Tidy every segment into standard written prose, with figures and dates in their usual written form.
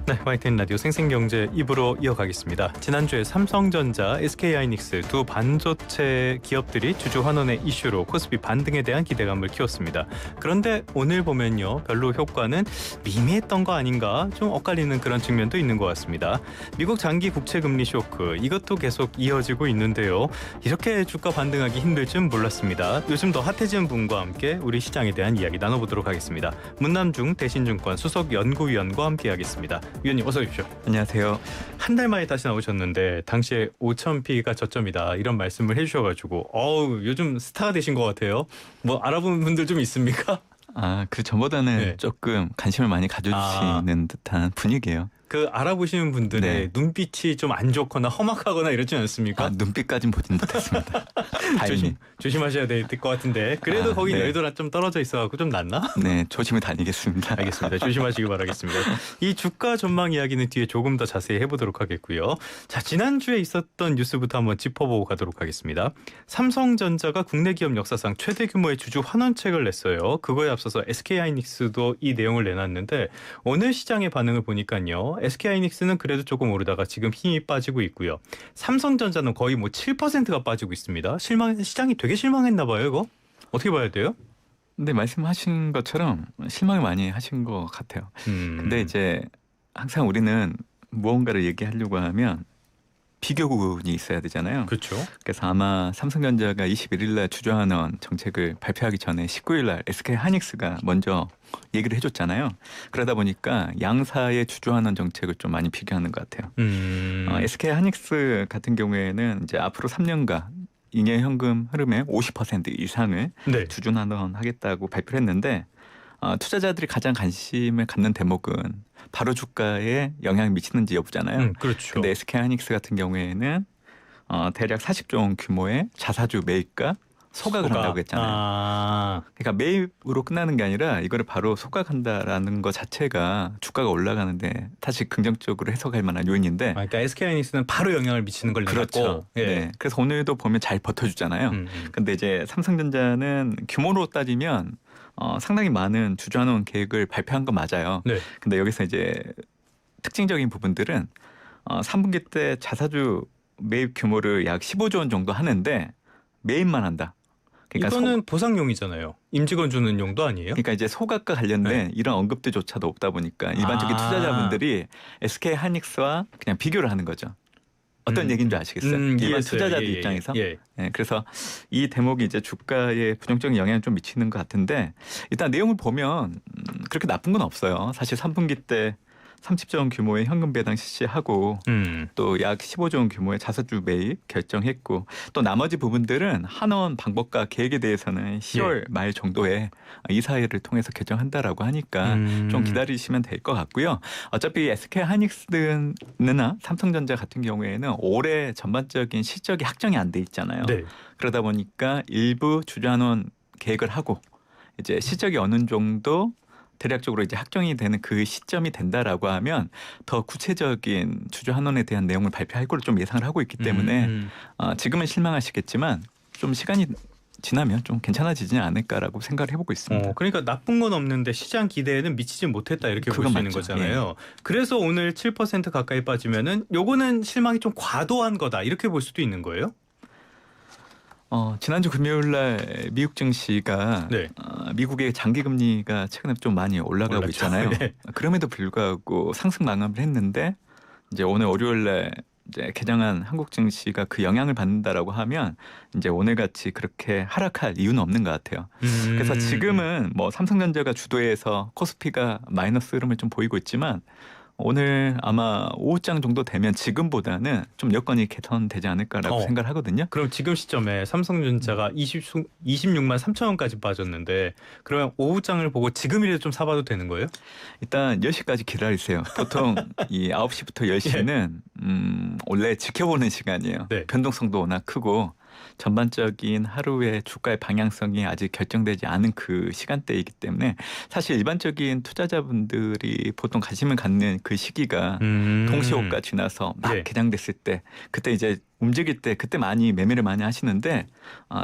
네, 화이트인 라디오 생생경제 2부로 이어가겠습니다. 지난주에 삼성전자, SK하이닉스 두 반도체 기업들이 주주 환원의 이슈로 코스피 반등에 대한 기대감을 키웠습니다. 그런데 오늘 보면요, 별로 효과는 미미했던 거 아닌가 좀 엇갈리는 그런 측면도 있는 것 같습니다. 미국 장기 국채 금리 쇼크 이것도 계속 이어지고 있는데요. 이렇게 주가 반등하기 힘들 줄 몰랐습니다. 요즘 더 핫해진 분과 함께 우리 시장에 대한 이야기 나눠보도록 하겠습니다. 문남중 대신증권 수석 연구위원과 함께하겠습니다. 위원님 어서 오십시오. 안녕하세요. 한 달 만에 다시 나오셨는데 당시에 5,000P가 저점이다 이런 말씀을 해주셔가지고 요즘 스타가 되신 것 같아요. 뭐 알아보는 분들 좀 있습니까? 그 전보다는 네. 조금 관심을 많이 가져주시는 듯한 분위기예요. 그 알아보시는 분들의 네. 눈빛이 좀 안 좋거나 험악하거나 이러지 않습니까? 눈빛까진 보진 못했습니다. 다행히. 조심하셔야 될 것 같은데 그래도 거기 네. 여의도랑 좀 떨어져 있어갖고 좀 낫나? 네, 조심히 다니겠습니다. 알겠습니다. 조심하시기 바라겠습니다. 이 주가 전망 이야기는 뒤에 조금 더 자세히 해보도록 하겠고요. 자, 지난주에 있었던 뉴스부터 한번 짚어보고 가도록 하겠습니다. 삼성전자가 국내 기업 역사상 최대 규모의 주주 환원책을 냈어요. 그거에 앞서서 SK하이닉스도 이 내용을 내놨는데 오늘 시장의 반응을 보니까요. SK하이닉스는 그래도 조금 오르다가 지금 힘이 빠지고 있고요. 삼성전자는 거의 7%가 빠지고 있습니다. 시장이 되게 실망했나 봐요, 이거? 어떻게 봐야 돼요? 근데 말씀하신 것처럼 실망을 많이 하신 것 같아요. 근데 이제 항상 우리는 무언가를 얘기하려고 하면 비교군이 있어야 되잖아요. 그렇죠. 그래서 아마 삼성전자가 21일 날 주주환원 정책을 발표하기 전에 19일 날 SK하이닉스가 먼저 얘기를 해줬잖아요. 그러다 보니까 양사의 주주환원 정책을 좀 많이 비교하는 것 같아요. SK하이닉스 같은 경우에는 이제 앞으로 3년간 잉여 현금 흐름의 50% 이상을 네. 주주환원하겠다고 발표를 했는데 투자자들이 가장 관심을 갖는 대목은 바로 주가에 영향을 미치는지 여부잖아요. 그렇죠. 근데 SK하이닉스 같은 경우에는 대략 40조 원 규모의 자사주 매입과 소각을 한다고 했잖아요. 그러니까 매입으로 끝나는 게 아니라 이거를 바로 소각한다라는 것 자체가 주가가 올라가는데 사실 긍정적으로 해석할 만한 요인인데. 그러니까 SK하이닉스는 바로 영향을 미치는 걸 내놨고. 그렇죠. 예. 네. 그래서 오늘도 보면 잘 버텨주잖아요. 근데 이제 삼성전자는 규모로 따지면 상당히 많은 주주환원 계획을 발표한 건 맞아요. 네. 근데 여기서 이제 특징적인 부분들은 3분기 때 자사주 매입 규모를 약 15조 원 정도 하는데 매입만 한다. 그러니까 이거는 보상용이잖아요. 임직원 주는 용도 아니에요? 그러니까 이제 소각과 관련된 이런 언급들조차도 없다 보니까 일반적인 투자자분들이 SK하이닉스와 그냥 비교를 하는 거죠. 어떤 얘기인지 아시겠어요? 일반 투자자들 입장에서. 네, 그래서 이 대목이 이제 주가에 부정적인 영향을 좀 미치는 것 같은데 일단 내용을 보면 그렇게 나쁜 건 없어요. 사실 3분기 때 30조 원 규모의 현금 배당 실시하고 또 약 15조 원 규모의 자사주 매입 결정했고 또 나머지 부분들은 환원 방법과 계획에 대해서는 10월 말 정도에 이사회를 통해서 결정한다라고 하니까 좀 기다리시면 될 것 같고요. 어차피 SK하이닉스나 삼성전자 같은 경우에는 올해 전반적인 실적이 확정이 안 돼 있잖아요. 네. 그러다 보니까 일부 주주환원 계획을 하고 이제 실적이 어느 정도 대략적으로 이제 확정이 되는 그 시점이 된다라고 하면 더 구체적인 주주환원에 대한 내용을 발표할 걸로 좀 예상을 하고 있기 때문에 지금은 실망하시겠지만 좀 시간이 지나면 좀 괜찮아지지 않을까라고 생각을 해보고 있습니다. 그러니까 나쁜 건 없는데 시장 기대에는 미치지 못했다 이렇게 볼 수 있는 거잖아요. 그래서 오늘 7% 가까이 빠지면은 요거는 실망이 좀 과도한 거다 이렇게 볼 수도 있는 거예요? 지난주 금요일 날 미국 증시가 미국의 장기 금리가 최근에 좀 많이 올라가고 있잖아요. 네. 그럼에도 불구하고 상승 마감을 했는데 이제 오늘 월요일 날 이제 개장한 한국 증시가 그 영향을 받는다라고 하면 이제 오늘 같이 그렇게 하락할 이유는 없는 것 같아요. 그래서 지금은 뭐 삼성전자가 주도해서 코스피가 마이너스 흐름을 좀 보이고 있지만 오늘 아마 오후장 정도 되면 지금보다는 좀 여건이 개선되지 않을까라고 생각을 하거든요. 그럼 지금 시점에 삼성전자가 26만 3천 원까지 빠졌는데 그러면 오후장을 보고 지금이라도 좀 사봐도 되는 거예요? 일단 10시까지 기다리세요. 보통 이 9시부터 10시는 원래 지켜보는 시간이에요. 변동성도 워낙 크고 전반적인 하루의 주가의 방향성이 아직 결정되지 않은 그 시간대이기 때문에 사실 일반적인 투자자분들이 보통 관심을 갖는 그 시기가 동시호가 지나서 막 네. 개장됐을 때 그때 이제 움직일 때 그때 많이 매매를 많이 하시는데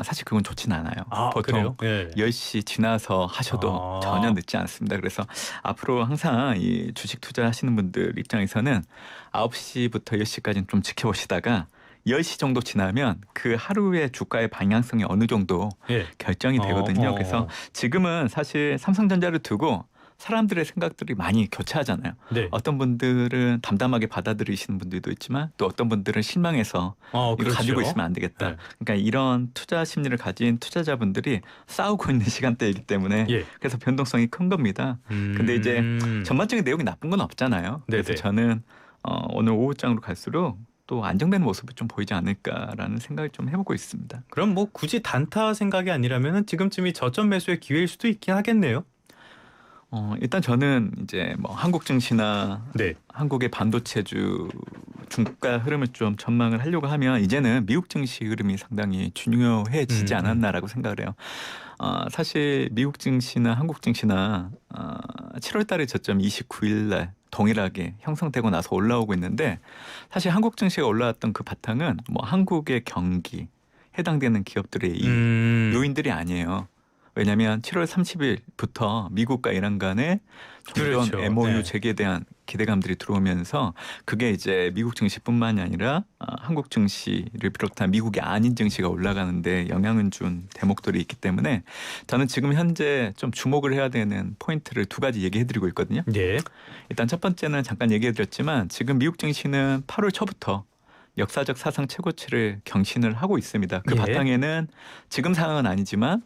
사실 그건 좋지는 않아요. 보통 네. 10시 지나서 하셔도 전혀 늦지 않습니다. 그래서 앞으로 항상 이 주식 투자하시는 분들 입장에서는 9시부터 10시까지는 좀 지켜보시다가 10시 정도 지나면 그 하루의 주가의 방향성이 어느 정도 결정이 되거든요. 그래서 지금은 사실 삼성전자를 두고 사람들의 생각들이 많이 교차하잖아요. 네. 어떤 분들은 담담하게 받아들이시는 분들도 있지만 또 어떤 분들은 실망해서 이거 그렇죠. 가지고 있으면 안 되겠다. 네. 그러니까 이런 투자 심리를 가진 투자자분들이 싸우고 있는 시간대이기 때문에 그래서 변동성이 큰 겁니다. 근데 이제 전반적인 내용이 나쁜 건 없잖아요. 그래서 네네. 저는 오늘 오후장으로 갈수록 또 안정되는 모습을 좀 보이지 않을까라는 생각을 좀 해보고 있습니다. 그럼 뭐 굳이 단타 생각이 아니라면 지금쯤이 저점 매수의 기회일 수도 있긴 하겠네요. 일단 저는 이제 뭐 한국 증시나 네. 한국의 반도체주 주가 흐름을 좀 전망을 하려고 하면 이제는 미국 증시 흐름이 상당히 중요해지지 않았나라고 생각을 해요. 사실 미국 증시나 한국 증시나 7월 달에 저점 29일 날 동일하게 형성되고 나서 올라오고 있는데 사실 한국 증시가 올라왔던 그 바탕은 뭐 한국의 경기 해당되는 기업들의 이 요인들이 아니에요. 왜냐하면 7월 30일부터 미국과 이란 간의 종전 그렇죠. MOU 재개에 대한 기대감들이 들어오면서 그게 이제 미국 증시뿐만이 아니라 한국 증시를 비롯한 미국이 아닌 증시가 올라가는데 영향을 준 대목들이 있기 때문에 저는 지금 현재 좀 주목을 해야 되는 포인트를 두 가지 얘기해드리고 있거든요. 네. 일단 첫 번째는 잠깐 얘기해드렸지만 지금 미국 증시는 8월 초부터 역사적 사상 최고치를 경신을 하고 있습니다. 그 바탕에는 지금 상황은 아니지만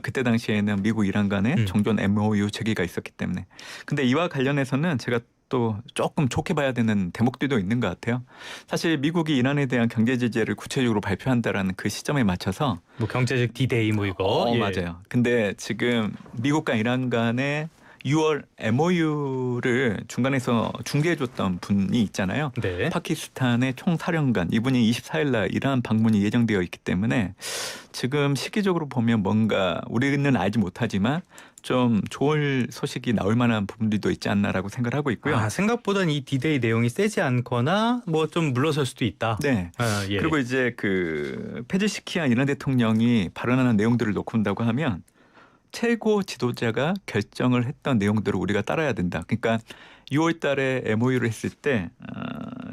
그때 당시에는 미국 이란 간의 종전 MOU 재개가 있었기 때문에. 근데 이와 관련해서는 제가 또 조금 좋게 봐야 되는 대목들도 있는 것 같아요. 사실 미국이 이란에 대한 경제 제재를 구체적으로 발표한다라는 그 시점에 맞춰서 뭐 경제적 디데이 뭐 이거. 맞아요. 근데 지금 미국과 이란 간의 6월 MOU를 중간에서 중개해줬던 분이 있잖아요. 네. 파키스탄의 총사령관 이분이 24일 날 이란 방문이 예정되어 있기 때문에 지금 시기적으로 보면 뭔가 우리는 알지 못하지만 좀 좋은 소식이 나올 만한 부분들도 있지 않나라고 생각을 하고 있고요. 생각보다는 이 디데이 내용이 세지 않거나 뭐 좀 물러설 수도 있다. 네. 그리고 이제 그 페제시키안 이란 대통령이 발언하는 내용들을 놓고 본다고 하면 최고 지도자가 결정을 했던 내용들을 우리가 따라야 된다. 그러니까 6월 달에 MOU를 했을 때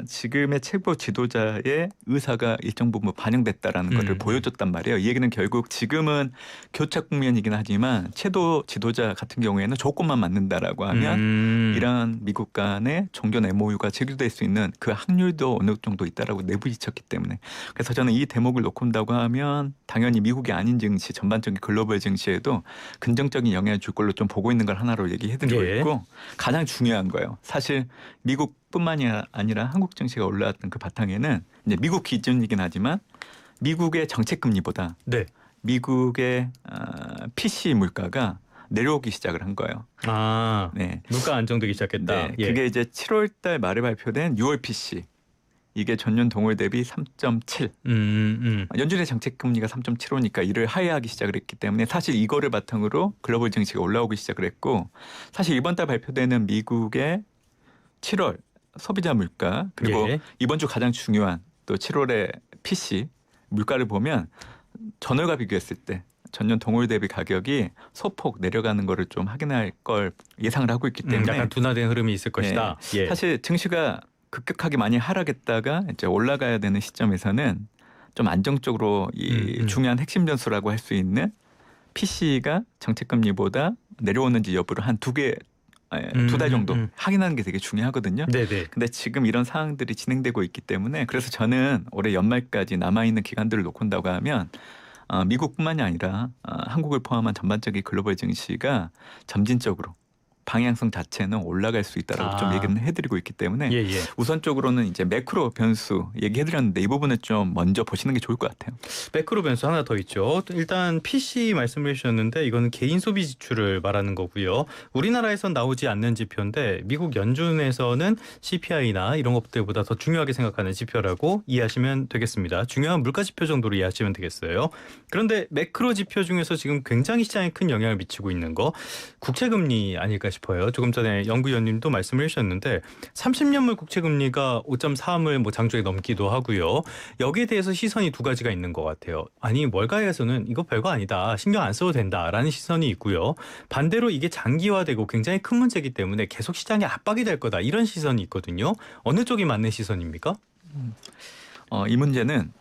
지금의 최고 지도자의 의사가 일정 부분 반영됐다라는 것을 보여줬단 말이에요. 이 얘기는 결국 지금은 교착 국면이긴 하지만 최고 지도자 같은 경우에는 조건만 맞는다라고 하면 이란 미국 간의 종전 MOU가 체결될 수 있는 그 확률도 어느 정도 있다라고 내부지쳤기 때문에 그래서 저는 이 대목을 놓고 본다고 하면 당연히 미국이 아닌 증시 전반적인 글로벌 증시에도 긍정적인 영향을 줄 걸로 좀 보고 있는 걸 하나로 얘기해드리고 있고 가장 중요한 거예요. 사실 미국뿐만이 아니라 한국 증시가 올라왔던 그 바탕에는 이제 미국 기준이긴 하지만 미국의 정책 금리보다 미국의 PC 물가가 내려오기 시작을 한 거예요. 네. 물가 안정되기 시작했다. 네. 그게 이제 7월 달 말에 발표된 6월 PC. 이게 전년 동월 대비 3.7. 연준의 정책 금리가 3.75니까 이를 하회하기 시작을 했기 때문에 사실 이거를 바탕으로 글로벌 증시가 올라오기 시작을 했고 사실 이번 달 발표되는 미국의 7월 소비자 물가 그리고 이번 주 가장 중요한 또 7월의 PC 물가를 보면 전월과 비교했을 때 전년 동월 대비 가격이 소폭 내려가는 거를 좀 확인할 걸 예상을 하고 있기 때문에 약간 둔화된 흐름이 있을 것이다. 사실 증시가 급격하게 많이 하락했다가 이제 올라가야 되는 시점에서는 좀 안정적으로 이 중요한 핵심 변수라고 할 수 있는 PC가 정책금리보다 내려오는지 여부를 한 두 달 정도 확인하는 게 되게 중요하거든요. 근데 지금 이런 상황들이 진행되고 있기 때문에 그래서 저는 올해 연말까지 남아있는 기간들을 놓고 본다고 하면 미국뿐만이 아니라 한국을 포함한 전반적인 글로벌 증시가 점진적으로 방향성 자체는 올라갈 수 있다라고 좀 얘기는 해드리고 있기 때문에 우선적으로는 이제 매크로 변수 얘기해드렸는데 이 부분을 좀 먼저 보시는 게 좋을 것 같아요. 매크로 변수 하나 더 있죠. 일단 PC 말씀해 주셨는데 이거는 개인 소비 지출을 말하는 거고요. 우리나라에선 나오지 않는 지표인데 미국 연준에서는 CPI나 이런 것들보다 더 중요하게 생각하는 지표라고 이해하시면 되겠습니다. 중요한 물가 지표 정도로 이해하시면 되겠어요. 그런데 매크로 지표 중에서 지금 굉장히 시장에 큰 영향을 미치고 있는 거 국채금리 아닐까 싶어요. 조금 전에 연구위원님도 말씀을 해주셨는데 30년물 국채금리가 5.3을 뭐 장중에 넘기도 하고요. 여기에 대해서 시선이 두 가지가 있는 것 같아요. 아니 월가에서는 이거 별거 아니다. 신경 안 써도 된다라는 시선이 있고요. 반대로 이게 장기화되고 굉장히 큰 문제이기 때문에 계속 시장에 압박이 될 거다. 이런 시선이 있거든요. 어느 쪽이 맞는 시선입니까? 이 문제는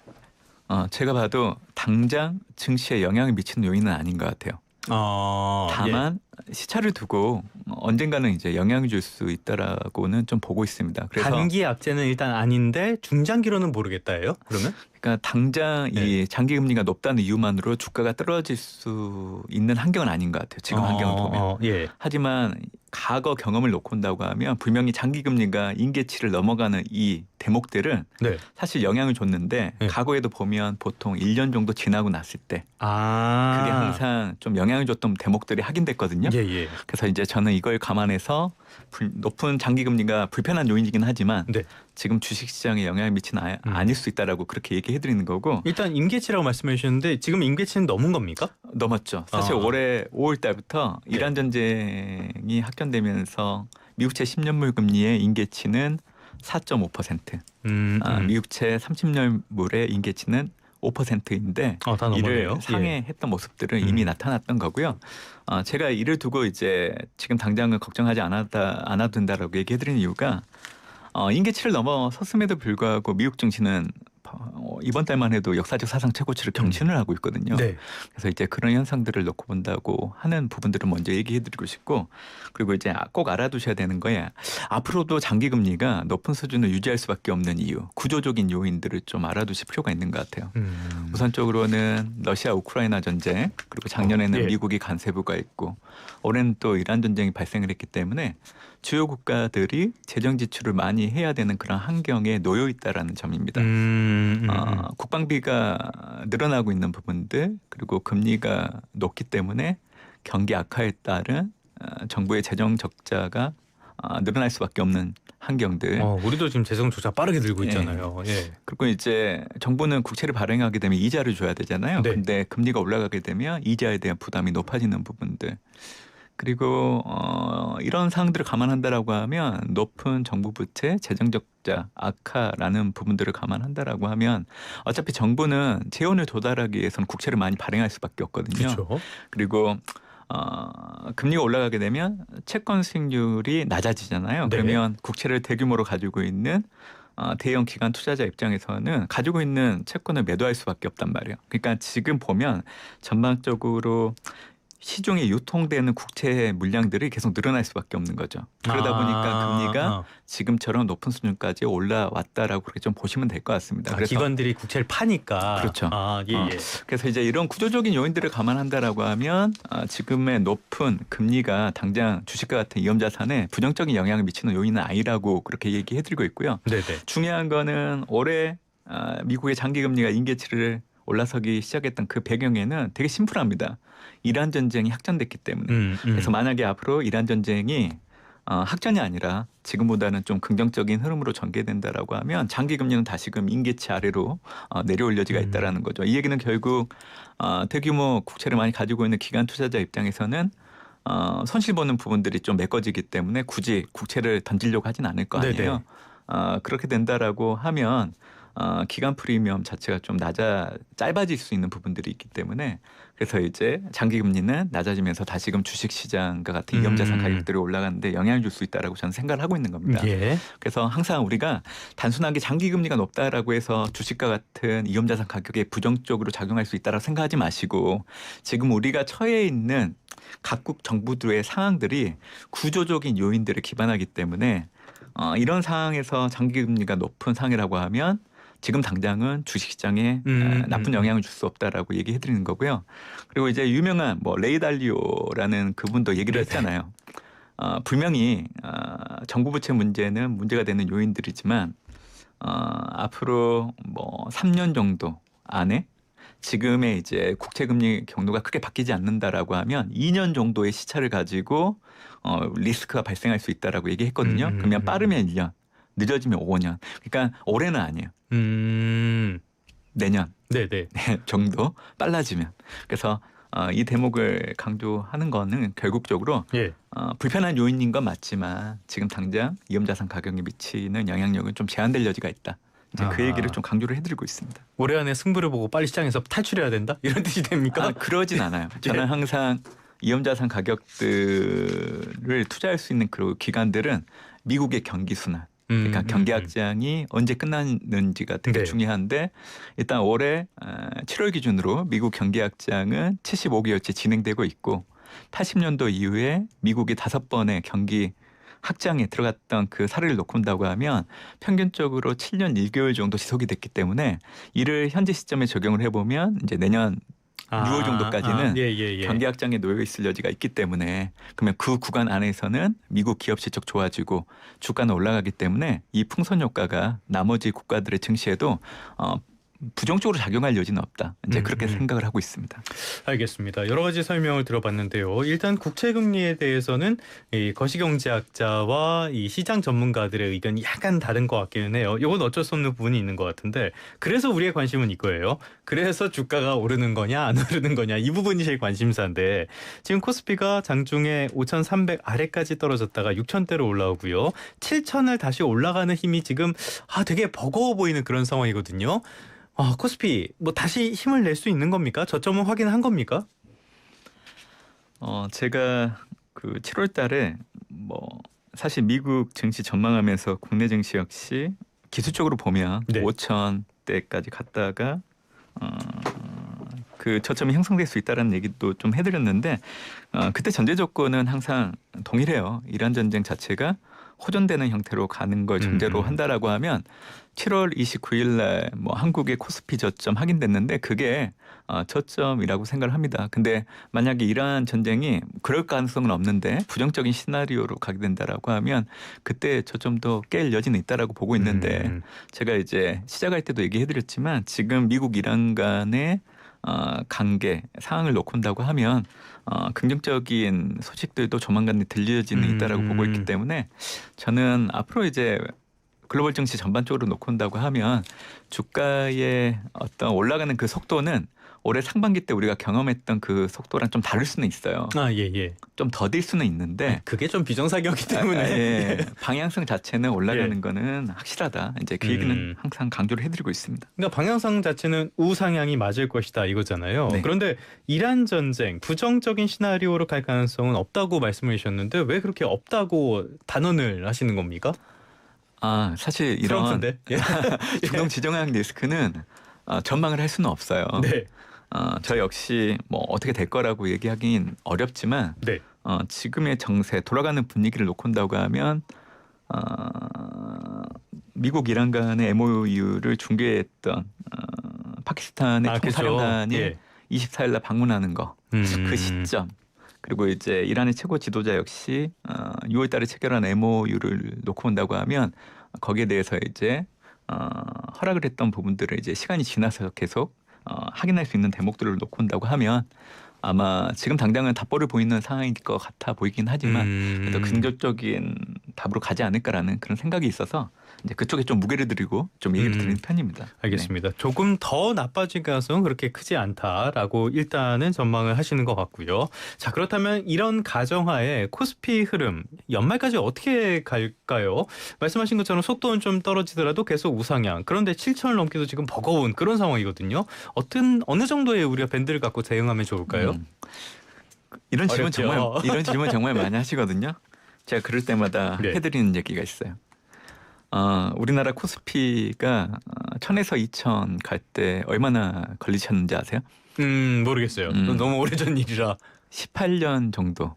제가 봐도 당장 증시에 영향을 미치는 요인은 아닌 것 같아요. 다만 시차를 두고 언젠가는 이제 영향을 줄 수 있다라고는 좀 보고 있습니다. 그래서 단기 악재는 일단 아닌데 중장기로는 모르겠다예요. 그러면? 그러니까 당장 이 장기 금리가 높다는 이유만으로 주가가 떨어질 수 있는 환경은 아닌 것 같아요. 지금 환경을 보면. 하지만 과거 경험을 놓고 온다고 하면 분명히 장기 금리가 임계치를 넘어가는 이 대목들은 사실 영향을 줬는데 과거에도 보면 보통 1년 정도 지나고 났을 때 그게 항상 좀 영향을 줬던 대목들이 확인됐거든요. 그래서 이제 저는 이걸 감안해서 높은 장기 금리가 불편한 요인이긴 하지만 지금 주식시장에 영향을 미치는 아닐 수 있다라고 그렇게 얘기해드리는 거고. 일단 임계치라고 말씀해 주셨는데 지금 임계치는 넘은 겁니까? 넘었죠. 사실 올해 5월 달부터 이란 전쟁이 확전되면서 미국채 10년물 금리의 임계치는 4.5%, 미국채 30년물의 임계치는 5%인데 이를 상회했던 모습들은 이미 나타났던 거고요. 제가 이를 두고 이제 지금 당장은 걱정하지 않아도 된다라고 얘기해드리는 이유가 임계치를 넘어섰음에도 불구하고 미국 증시는 이번 달만 해도 역사적 사상 최고치를 경신을 하고 있거든요. 그래서 이제 그런 현상들을 놓고 본다고 하는 부분들은 먼저 얘기해드리고 싶고, 그리고 이제 꼭 알아두셔야 되는 거에 앞으로도 장기 금리가 높은 수준을 유지할 수밖에 없는 이유, 구조적인 요인들을 좀 알아두실 필요가 있는 것 같아요. 우선적으로는 러시아 우크라이나 전쟁, 그리고 작년에는 미국이 간세부가 있고 올해는 또 이란 전쟁이 발생을 했기 때문에 주요 국가들이 재정 지출을 많이 해야 되는 그런 환경에 놓여 있다라는 점입니다. 국방비가 늘어나고 있는 부분들, 그리고 금리가 높기 때문에 경기 악화에 따른 정부의 재정 적자가 늘어날 수밖에 없는 환경들. 우리도 지금 재정 적자 빠르게 들고 있잖아요. 그리고 이제 정부는 국채를 발행하게 되면 이자를 줘야 되잖아요. 근데 금리가 올라가게 되면 이자에 대한 부담이 높아지는 부분들. 그리고 이런 사항들을 감안한다라고 하면 높은 정부 부채, 재정 적자 악화라는 부분들을 감안한다라고 하면 어차피 정부는 재원을 도달하기 위해서는 국채를 많이 발행할 수밖에 없거든요. 그리고 금리가 올라가게 되면 채권 수익률이 낮아지잖아요. 그러면 국채를 대규모로 가지고 있는 대형 기관 투자자 입장에서는 가지고 있는 채권을 매도할 수밖에 없단 말이에요. 그러니까 지금 보면 전반적으로 시중에 유통되는 국채 물량들이 계속 늘어날 수밖에 없는 거죠. 그러다 보니까 금리가 지금처럼 높은 수준까지 올라왔다라고 그렇게 좀 보시면 될 것 같습니다. 그래서 기관들이 국채를 파니까. 그렇죠. 그래서 이제 이런 구조적인 요인들을 감안한다라고 하면 지금의 높은 금리가 당장 주식과 같은 위험자산에 부정적인 영향을 미치는 요인은 아니라고 그렇게 얘기해드리고 있고요. 중요한 거는 올해 미국의 장기 금리가 임계치를 올라서기 시작했던 그 배경에는 되게 심플합니다. 이란 전쟁이 확전됐기 때문에. 그래서 만약에 앞으로 이란 전쟁이 확전이 아니라 지금보다는 좀 긍정적인 흐름으로 전개된다라고 하면 장기 금리는 다시금 임계치 아래로 내려올 여지가 있다라는 거죠. 이 얘기는 결국 대규모 국채를 많이 가지고 있는 기관 투자자 입장에서는 손실 보는 부분들이 좀 메꿔지기 때문에 굳이 국채를 던지려고 하진 않을 거 아니에요. 그렇게 된다라고 하면 기간 프리미엄 자체가 좀 짧아질 수 있는 부분들이 있기 때문에 그래서 이제 장기 금리는 낮아지면서 다시금 주식시장과 같은 위험자산 가격들이 올라가는데 영향을 줄 수 있다라고 저는 생각을 하고 있는 겁니다. 그래서 항상 우리가 단순하게 장기 금리가 높다라고 해서 주식과 같은 위험자산 가격에 부정적으로 작용할 수 있다라고 생각하지 마시고 지금 우리가 처해 있는 각국 정부들의 상황들이 구조적인 요인들을 기반하기 때문에 이런 상황에서 장기 금리가 높은 상황이라고 하면 지금 당장은 주식시장에 나쁜 영향을 줄 수 없다라고 얘기해드리는 거고요. 그리고 이제 유명한 레이 달리오라는 그분도 얘기를 했잖아요. 분명히 정부 부채 문제는 문제가 되는 요인들이지만 앞으로 뭐 3년 정도 안에 지금의 이제 국채 금리 경로가 크게 바뀌지 않는다라고 하면 2년 정도의 시차를 가지고 리스크가 발생할 수 있다라고 얘기했거든요. 그러면 빠르면 1년, 늦어지면 5년. 그러니까 올해는 아니에요. 내년 네네. 정도 빨라지면. 그래서 이 대목을 강조하는 거는 결국적으로 예. 불편한 요인인 건 맞지만 지금 당장 위험자산 가격에 미치는 영향력은 좀 제한될 여지가 있다. 이제 그 얘기를 좀 강조를 해드리고 있습니다. 올해 안에 승부를 보고 빨리 시장에서 탈출해야 된다? 이런 뜻이 됩니까? 그러진 않아요. 저는 항상 위험자산 가격들을 투자할 수 있는 그 기간들은 미국의 경기 순환. 그러니까 경기 확장이 언제 끝나는지가 되게 중요한데 일단 올해 7월 기준으로 미국 경기 확장은 75개월째 진행되고 있고 80년도 이후에 미국이 5번의 경기 확장에 들어갔던 그 사례를 놓고 본다고 하면 평균적으로 7년 1개월 정도 지속이 됐기 때문에 이를 현재 시점에 적용을 해보면 이제 내년 6월 정도까지는 경기 확장에 놓여 있을 여지가 있기 때문에 그러면 그 구간 안에서는 미국 기업 실적 좋아지고 주가는 올라가기 때문에 이 풍선 효과가 나머지 국가들의 증시에도 부정적으로 작용할 여지는 없다. 이제 그렇게 생각을 하고 있습니다. 알겠습니다. 여러 가지 설명을 들어봤는데요. 일단 국채금리에 대해서는 이 거시경제학자와 이 시장 전문가들의 의견이 약간 다른 것 같기는 해요. 이건 어쩔 수 없는 부분이 있는 것 같은데 그래서 우리의 관심은 이거예요. 그래서 주가가 오르는 거냐 안 오르는 거냐 이 부분이 제일 관심사인데 지금 코스피가 장중에 5,300 아래까지 떨어졌다가 6,000대로 올라오고요. 7,000을 다시 올라가는 힘이 지금 되게 버거워 보이는 그런 상황이거든요. 코스피 뭐 다시 힘을 낼 수 있는 겁니까? 저점은 확인한 겁니까? 제가 그 7월 달에 뭐 사실 미국 증시 전망하면서 국내 증시 역시 기술적으로 보면 5,000대까지 갔다가 그 저점이 형성될 수 있다는 얘기도 좀 해드렸는데 그때 전제 조건은 항상 동일해요. 이란 전쟁 자체가 호전되는 형태로 가는 걸 전제로 한다라고 하면 7월 29일 날 뭐 한국의 코스피 저점 확인됐는데 그게 저점이라고 생각을 합니다. 근데 만약에 이란 전쟁이 그럴 가능성은 없는데 부정적인 시나리오로 가게 된다라고 하면 그때 저점도 깰 여지는 있다라고 보고 있는데 제가 이제 시작할 때도 얘기해드렸지만 지금 미국 이란 간의 관계 상황을 놓고 본다고 하면 긍정적인 소식들도 조만간 들려지는 있다라고 보고 있기 때문에 저는 앞으로 이제 글로벌 증시 전반적으로 놓고 본다고 하면 주가의 어떤 올라가는 그 속도는 올해 상반기 때 우리가 경험했던 그 속도랑 좀 다를 수는 있어요. 좀 더딜 수는 있는데 그게 좀 비정상이었기 때문에 방향성 자체는 올라가는 거는 확실하다. 이제 그 얘기는 항상 강조를 해드리고 있습니다. 그러니까 방향성 자체는 우상향이 맞을 것이다 이거잖아요. 그런데 이란 전쟁 부정적인 시나리오로 갈 가능성은 없다고 말씀을 주셨는데 왜 그렇게 없다고 단언을 하시는 겁니까? 사실 이런 중동 지정학 리스크는 전망을 할 수는 없어요. 저 역시 뭐 어떻게 될 거라고 얘기하긴 어렵지만 지금의 정세 돌아가는 분위기를 놓고 본다고 하면 미국 이란 간의 MOU를 중개했던 파키스탄의 총사령관이 24일 날 방문하는 거 그 시점 그리고 이제 이란의 최고 지도자 역시 6월 달에 체결한 MOU를 놓고 본다고 하면 거기에 대해서 이제 허락을 했던 부분들을 이제 시간이 지나서 계속 확인할 수 있는 대목들을 놓고 본다고 하면 아마 지금 당장은 답보를 보이는 상황일 것 같아 보이긴 하지만 그래도 긍정적인 답으로 가지 않을까라는 그런 생각이 있어서 이제 그쪽에 좀 무게를 드리고 좀 얘기를 드리는 편입니다. 알겠습니다. 조금 더 나빠질 가능성은 그렇게 크지 않다라고 일단은 전망을 하시는 것 같고요. 자, 그렇다면 이런 가정하에 코스피 흐름 연말까지 어떻게 갈까요? 말씀하신 것처럼 속도는 좀 떨어지더라도 계속 우상향. 그런데 7,000을 넘기도 지금 버거운 그런 상황이거든요. 어느 정도의 우리가 밴드를 갖고 대응하면 좋을까요? 이런 질문 정말 많이 하시거든요. 제가 그럴 때마다 해드리는 얘기가 있어요. 우리나라 코스피가 1,000에서 2,000 갈 때 얼마나 걸리셨는지 아세요? 모르겠어요. 너무 오래전 일이라. 18년 정도.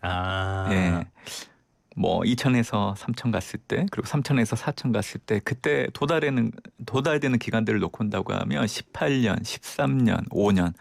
뭐 2,000에서 3,000 갔을 때 그리고 3,000에서 4,000 갔을 때 그때 도달되는 기간들을 놓고 본다고 하면 18년, 13년, 5년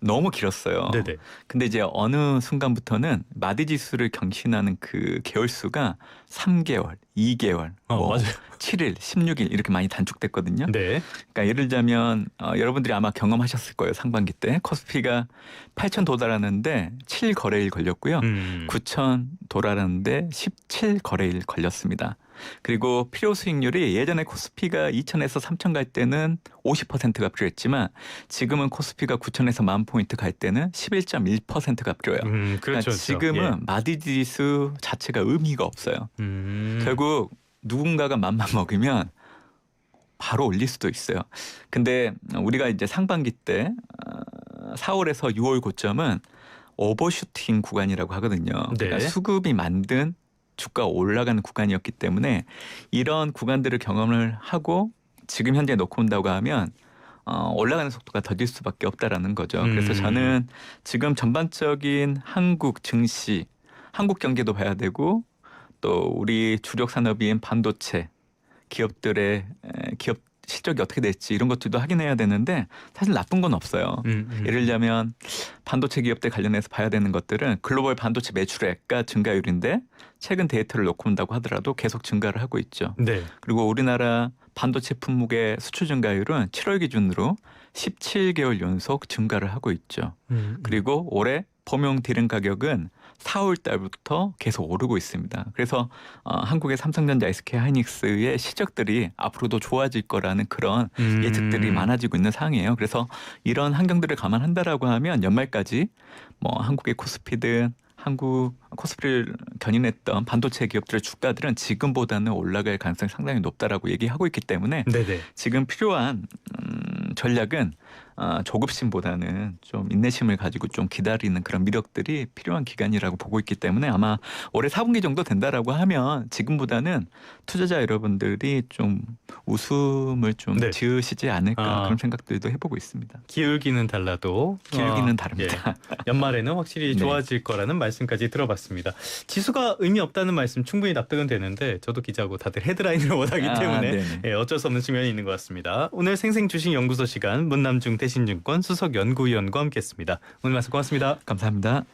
너무 길었어요. 네네. 근데 이제 어느 순간부터는 마디 지수를 경신하는 그 개월 수가 3개월, 2개월, 맞아요. 7일, 16일 이렇게 많이 단축됐거든요. 네. 그러니까 예를 들자면 여러분들이 아마 경험하셨을 거예요. 상반기 때 코스피가 8,000 도달하는데 7거래일 걸렸고요. 9,000 도달하는데 17거래일 걸렸습니다. 그리고 필요 수익률이 예전에 코스피가 2,000에서 3,000 갈 때는 50%가 필요했지만 지금은 코스피가 9,000에서 10,000포인트 갈 때는 11.1%가 필요해요. 그렇죠. 그러니까 지금은 예. 마디 지수 자체가 의미가 없어요. 결국 누군가가 맘만 먹으면 바로 올릴 수도 있어요. 근데 우리가 이제 상반기 때 4월에서 6월 고점은 오버슈팅 구간이라고 하거든요. 네. 그러니까 수급이 만든 주가가 올라가는 구간이었기 때문에 이런 구간들을 경험을 하고 지금 현재 놓고 온다고 하면 올라가는 속도가 더딜 수밖에 없다라는 거죠. 그래서 저는 지금 전반적인 한국 증시, 한국 경제도 봐야 되고 또 우리 주력 산업인 반도체 기업들의 기업 실적이 어떻게 될지 이런 것들도 확인해야 되는데 사실 나쁜 건 없어요. 예를 들자면 반도체 기업들 관련해서 봐야 되는 것들은 글로벌 반도체 매출액과 증가율인데 최근 데이터를 놓고 온다고 하더라도 계속 증가를 하고 있죠. 네. 그리고 우리나라 반도체 품목의 수출 증가율은 7월 기준으로 17개월 연속 증가를 하고 있죠. 그리고 올해 범용 디램 가격은 4월 달부터 계속 오르고 있습니다. 그래서 한국의 삼성전자, SK하이닉스의 실적들이 앞으로도 좋아질 거라는 그런 예측들이 많아지고 있는 상황이에요. 그래서 이런 환경들을 감안한다라고 하면 연말까지 뭐 한국의 코스피든 한국 코스피를 견인했던 반도체 기업들의 주가들은 지금보다는 올라갈 가능성이 상당히 높다라고 얘기하고 있기 때문에 네네. 지금 필요한 전략은 조급심보다는 좀 인내심을 가지고 좀 기다리는 그런 미력들이 필요한 기간이라고 보고 있기 때문에 아마 올해 4분기 정도 된다라고 하면 지금보다는 투자자 여러분들이 좀 웃음을 좀 네. 지으시지 않을까 그런 생각들도 해보고 있습니다. 기울기는 달라도 기울기는 다릅니다. 예. 연말에는 확실히 좋아질 거라는 말씀까지 들어봤습니다. 지수가 의미 없다는 말씀 충분히 납득은 되는데 저도 기자고 다들 헤드라인을 원하기 때문에 예, 어쩔 수 없는 측면이 있는 것 같습니다. 오늘 생생주식연구소 시간 문남중 대신증권 수석연구위원과 함께했습니다. 오늘 말씀 고맙습니다. 감사합니다.